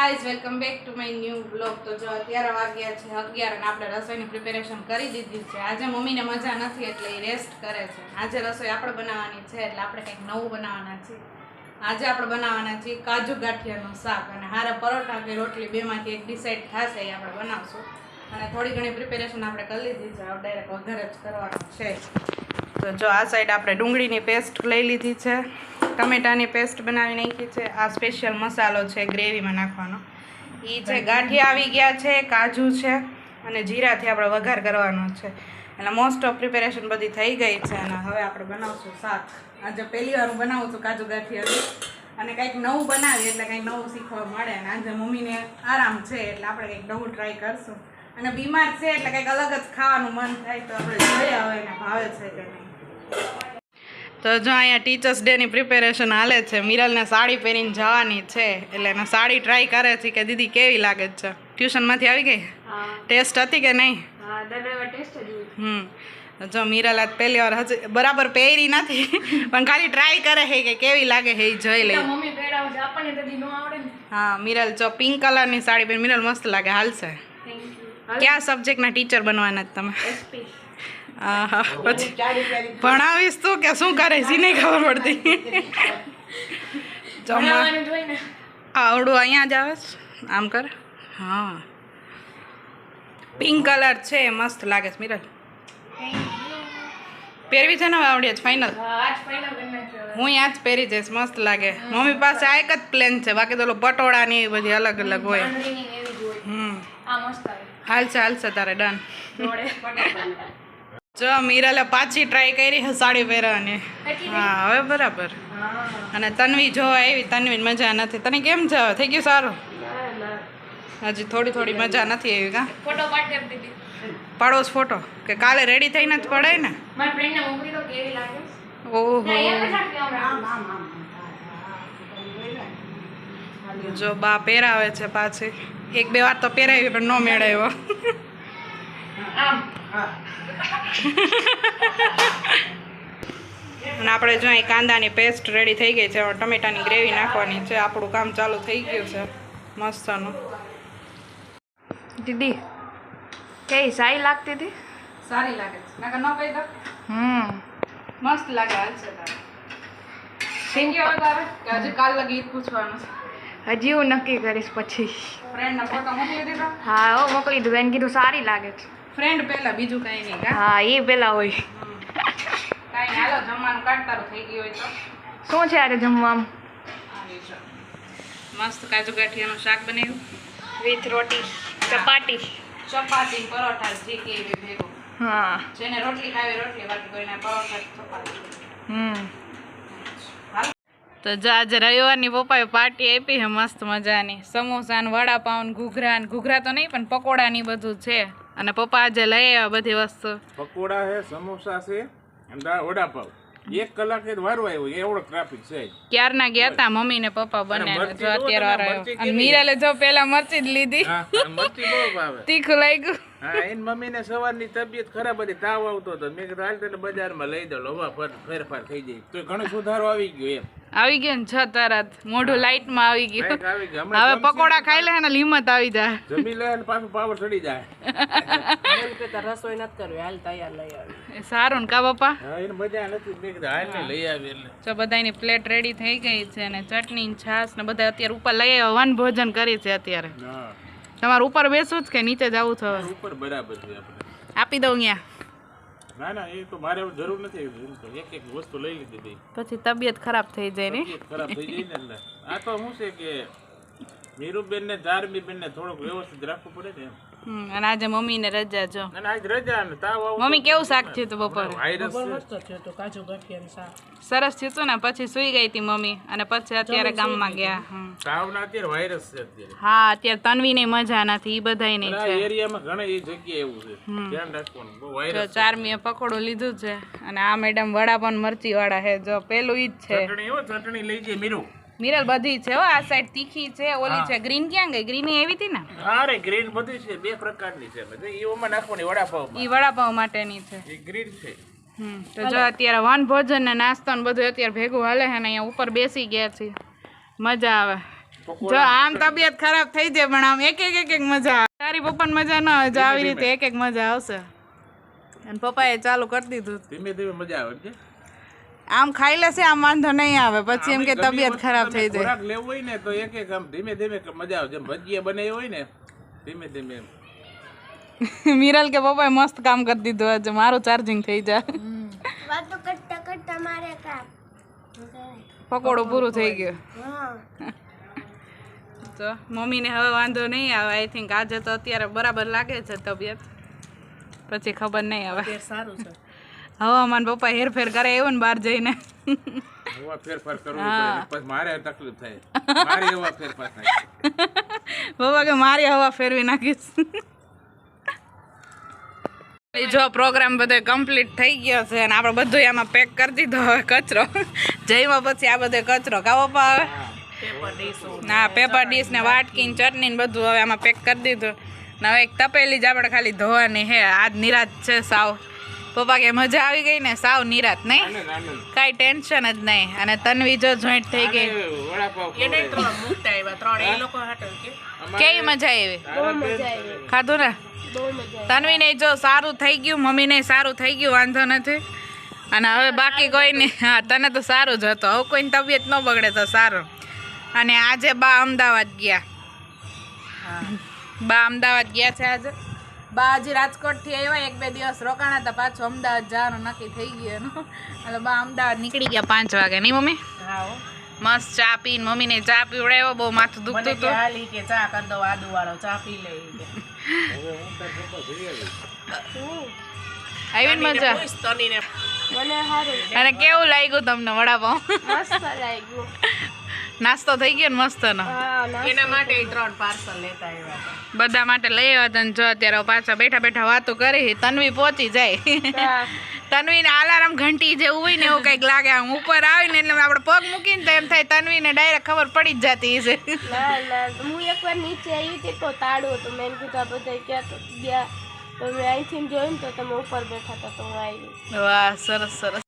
Guys welcome back to my new blog. તો જો અત્યારે વાગ્યા છે 11 અને આપણે રસોઈની પ્રિપેરેશન કરી દીધી છે. આજે મમ્મીને મજા નથી એટલે એ રેસ્ટ કરે છે. આજે રસોઈ આપણે બનાવવાની છે એટલે આપણે કંઈક નવું બનાવવાના છીએ. આજે આપણે બનાવવાના છીએ કાજુ ગાંઠિયાનું શાક અને હારા પરોઠા કે રોટલી બેમાંથી એક ડિસાઈડ થશે એ આપણે બનાવશું. અને થોડી ઘણી પ્રિપેરેશન આપણે કરી લીધી છે. હવે ડાયરેક્ટ વઘાર જ કરવાનું છે. તો જો આ સાઈડ આપણે ડુંગળીની પેસ્ટ લઈ લીધી છે, ટમેટાની પેસ્ટ બનાવી નાખી છે. આ સ્પેશિયલ મસાલો છે ગ્રેવીમાં નાખવાનો એ છે. ગાંઠિયા આવી ગયા છે, કાજુ છે અને જીરાથી આપણે વઘાર કરવાનો છે. એટલે મોસ્ટ ઓફ પ્રિપેરેશન બધી થઈ ગઈ છે અને હવે આપણે બનાવશું શાક. આજે પહેલી વાર હું બનાવું છું કાજુ ગાંઠિયા અને કંઈક નવું બનાવીએ એટલે કંઈક નવું શીખવા મળે. અને આજે મમ્મીને આરામ છે એટલે આપણે કંઈક નવું ટ્રાય કરશું. અને બીમાર છે એટલે કંઈક અલગ જ ખાવાનું મન થાય તો આપણે જોઈએ હવે એને ભાવે છે કે નહીં. તો જો અહીંયા ટીચર્સ ડેની પ્રિપેરેશન હાલે છે. મિરલને સાડી પહેરીને જવાની છે એટલે એને સાડી ટ્રાય કરે છે કે દીદી કેવી લાગે છે. ટ્યુશનમાંથી આવી ગઈ? ટેસ્ટ હતી કે નહીં? જો મિરલ આજ પહેલી વાર હજી બરાબર પહેરી નથી પણ ખાલી ટ્રાય કરે છે કે કેવી લાગે છે એ જોઈ લે. હા મિરલ જો પિંક કલરની સાડી પહેરી મિરલ મસ્ત લાગે, હાલશે. કયા સબ્જેક્ટના ટીચર બનવાના તમે? હા પછી ભણાવીશ તું કે શું કરે છે નહીં ખબર પડતી. આવડું અહીંયા જ આવે છે આમ કર. હા પિંક કલર છે, મસ્ત લાગે છે મિરલ. પહેરવી છે ને હવે આવડે જ ફાઇનલ? હું ત્યાં જ પહેરી જઈશ, મસ્ત લાગે. મમ્મી પાસે આ એક જ પ્લેન છે, બાકી તો પટોળા ની બધી અલગ અલગ હોય. હાલશે હાલશે તારે ડન. જો મિરલે પાછી ટ્રાય કરી છે સાડી પહેરવાની. હા હવે બરાબર. અને તન્વી જોવા એવી, તન્વી મજા નથી. તને કેમ છે? થઈ ગયું સારું? હજી થોડી થોડી મજા નથી એવી. કા પાડોશ ફોટો કે કાલે રેડી થઈને જ પડાય ને? ઓહો જો બા પહેરાવે છે પાછી. એક બે વાર તો પહેરાવી પણ ન મેળવ્યો. અને આપણે જો અહીં કાંદાની પેસ્ટ રેડી થઈ ગઈ છે. ટમેટાની ગ્રેવી નાખવાની છે. આપણું કામ ચાલુ થઈ ગયું છે મસ્તનું. દીદી કઈ સારી લાગતી હતી? સારી લાગે છે નાકા ન કહી દો. મસ્ત લાગે. હાલશે તારે? Thank you. તારે કે હજી કાલ લગી પૂછવાનું છે? હજી હું નક્કી કરીશ પછી. ફ્રેન્ડના ફોટો મોકલી દીધા? હા હો મોકલી દીધું. એને કીધું સારી લાગે છે. ફ્રેન્ડ પહેલા, બીજું કઈ નહીં. હા એ પેલા હોય. કાંઈ હાલો જમવાનું કાઢતારું થઈ ગયું હોય તો. શું છે આજે જમવામાં? મસ્ત કાજુ ગાંઠિયાનું શાક બનાવ્યું વિથ રોટી ચપાટી. ચપાતી પરોઠા જે કે એવી ભેગું. હા જેને રોટલી ખાવી રોટલી, બાકી કોઈને પરોઠા ચપાતી. તો જો આજે રવિવારની પપ્પાએ પાર્ટી આપી છે મસ્ત મજાની. સમોસા ને વડાપાઉં, ઘૂઘરા ને ઘૂઘરા તો નહીં પણ પકોડા ની બધું છે. અને પપ્પા આજે લઈ આવ્યા બધી વસ્તુ. પકોડા છે, સમોસા છે અને વડાપાઉં. 1 કલાક જ વારો આવ્યો, એવડો ટ્રાફિક છે. ક્યારના ગયા હતા મમ્મી ને પપ્પા બંને. જો અત્યારે વારો આવ્યો. અને મીરાલે જો પેલા મરચી જ લીધી. મરચી બહુ ભાવે. તીખું લાગ્યું. હા એની મમ્મીને સવારની તબિયત ખરાબ હતી, તાવ આવતો હતો. મેં કીધું હાલ તને બજારમાં લઈ દઉં, હવા ફેરફાર થઈ જાય. તો ઘણો સુધારો આવી ગયો એમ. આવી ગયો ને છ તરત મોઢું લાઈટમાં આવી ગયું. હવે પકોડા ખાઈ લે ને હિંમત આવી જાય. જમી લે પાછું પાવર ચડી જાય. રસોઈ નથી કરવી, હાલ તૈયાર લઈ આવી. સારું ને કા પપ્પા? હા એને મજા નથી. મેં કીધું હાલ ને લઈ આવી. એટલે જો બધાની પ્લેટ રેડી થઈ ગઈ છે અને ચટણી ને છાશ ને બધા અત્યારે ઉપર લઈ આવ્યા. વન ભોજન કરી છે અત્યારે. હા તમારે ઉપર બેસવું જ કે નીચે જવું છે? ઉપર બરાબર છે આપણે. આપી દઉં અહીંયા? ના ના એ તો મારે જરૂર નથી. એક એક વસ્તુ લઈ લીધી. પછી તબિયત ખરાબ થઈ જાય ને? તબિયત ખરાબ થઈ જાય ને એટલે આ તો શું છે કે મીરુબેન ને ધાર્મીબેન ને થોડુંક વ્યવસ્થિત રાખવું પડે ને એમ. અને આજે મમ્મી ને રજા. જો અને આજ રજા ને તાવ આવું. મમ્મી કેવું શાક થયું હતું બપોરે? વાયરસ કાજુ ગાંઠિયાનું શાક સરસ થયું હતું ને? પછી સુઈ ગઈ હતી મમ્મી અને પછી અત્યારે ગામમાં ગયા. તાવ ના અત્યારે વાયરસ છે અત્યારે. હા અત્યારે તન્વી ને મજા નથી, એ બધાય નહીં આ છે. એરિયામાં ઘણા એ જગ્યાએ એવું છે, ધ્યાન રાખવાનું. બહુ વાયરસ. ચારમીએ પકોડું લીધું છે અને આ મેડમ વડાપાઉં મરચી વાળા છે. જો પેલું ઈ જ છે. ચટણી લઈ જઈએ મીરુ. મિરલ બધી છે હો. આ સાઈડ તીખી છે, ઓલી છે ગ્રીન. ક્યાં ગઈ? ગ્રીન એવી હતી ને? અરે ગ્રીન બધી છે, 2 પ્રકારની છે. એ ઓમાં નાખવાની વડાપાઉં. ઈ વડાપાઉં માટેની છે. એ ગ્રીન છે. તો જો અત્યારે વન ભોજન ને નાસ્તો ને બધું અત્યારે ભેગું હાલે છે ને અહીંયા ઉપર બેસી ગયા છીએ. મજા આવે. જો આમ તબિયત ખરાબ થઈ જાય પણ આમ એક મજા આવે. તારી પપ્પાને મજા ન આવે જો આવી રીતે એક મજા આવશે. અને પપ્પાએ ચાલુ કરી દીધું. ધીમે ધીમે મજા આવે છે. આમ ખાઈ લેશે આમ વાંધો નહીં આવે પછી એમ કે તબિયત ખરાબ થઈ જાય. ખોરાક લેવું હોય ને તો એક આમ ધીમે ધીમે મજા આવે. જેમ ભજીયા બનાવી હોય ને ધીમે ધીમે. મિરલ કે પપ્પાએ મસ્ત કામ કરી દીધું આજે મારું ચાર્જિંગ થઈ જાય. વાતો કરતા કરતા મારે કામ પકોડું પૂરું થઈ ગયું. તો મમ્મીને હવે વાંધો નહીં આવે. આઈ થિંક આજે તો અત્યારે બરાબર લાગે છે તબિયત. પછી ખબર નહીં હવે. સારું છે. હવામાન પપ્પા હેરફેર કરે એવું ને બહાર જઈને. હવા ફેરફાર કરવો પડે પછી મારે તકલીફ થાય. મારે હવા ફેરફાર થાય. પપ્પા કે મારી હવા ફેરવી નાખીશ. જો પ્રોગ્રામ બધો કમ્પ્લીટ થઈ ગયો છે અને આપણે બધું આમાં પેક કરી દીધો હવે કચરો. જઈમાં પછી આ બધો કચરો કા પપ્પા હવે ના પેપર ડીશ ને વાટકી ને ચટણી ને બધું હવે આમાં પેક કરી દીધું. ને હવે એક તપેલી જ આપણે ખાલી ધોવાની હે. આજ નિરાત છે સાવ. પપ્પા કે મજા આવી ગઈ ને સાવ નિરાત નહીં કાંઈ ટેન્શન જ નહીં. અને તન્વી જો જોઈન્ટ થઈ ગઈ. એને 3 મૂકતા આવ્યા 3 એ લોકો હાટે કે કેવી મજા આવી બહુ મજા આવી ખાધું ને. બહુ મજા તન્વીને જો સારું થઈ ગયું મમ્મીને સારું થઈ ગયું વાંધો નથી. અને હવે બાકી કોઈને હા તને તો સારું જ હતું. હવે કોઈની તબિયત ન બગડે તો સારું. અને આજે બા અમદાવાદ ગયા. બા અમદાવાદ ગયા છે આજે. બા હજી રાજકોટથી આવ્યા 1-2 દિવસ રોકાણા હતા પાછું અમદાવાદ જવાનું નક્કી થઈ ગયું. એટલે બા અમદાવાદ નીકળી ગયા 5 વાગે નહીં મમ્મી. હા મસ્ત ચા પીને મમ્મીને ચા પીવડાવ્યો. બહુ માથું દુખતું મને કે હતું. હાલી કે ચા કરી દો આદુ વાળો ચા પી લે આવી ને મજા. તનીને મને સારું અને કેવું લાગ્યું તમને વડાપાઉં? મસ્ત લાગ્યું. નાસ્તો થઈ ગયો ને મસ્ત નો. હા ના એના માટે 3 પાર્સલ લેતા આવ્યા હતા. બધા માટે લઈ આવ્યા હતા. જો અત્યારે પાછા બેઠા બેઠા વાતો કરી. તન્વી પહોંચી જાય. તન્વીને અલાર્મ ઘંટી જેવું હોય ને એવું કંઈક લાગે. આમ ઉપર આવીને એટલે આપણે પગ મૂકીને તો એમ થાય તન્વીને ડાયરેક્ટ ખબર પડી જ જતી છે. ના ના હું એકવાર નીચે આવી હતી તો તાળું હતું. મેં કીધું આ બધા ક્યાં તો ગયા તો મેં અહીંથી જોયું ને તો તમે ઉપર બેઠા હતા તો હું આવી. વાહ સરસ સરસ.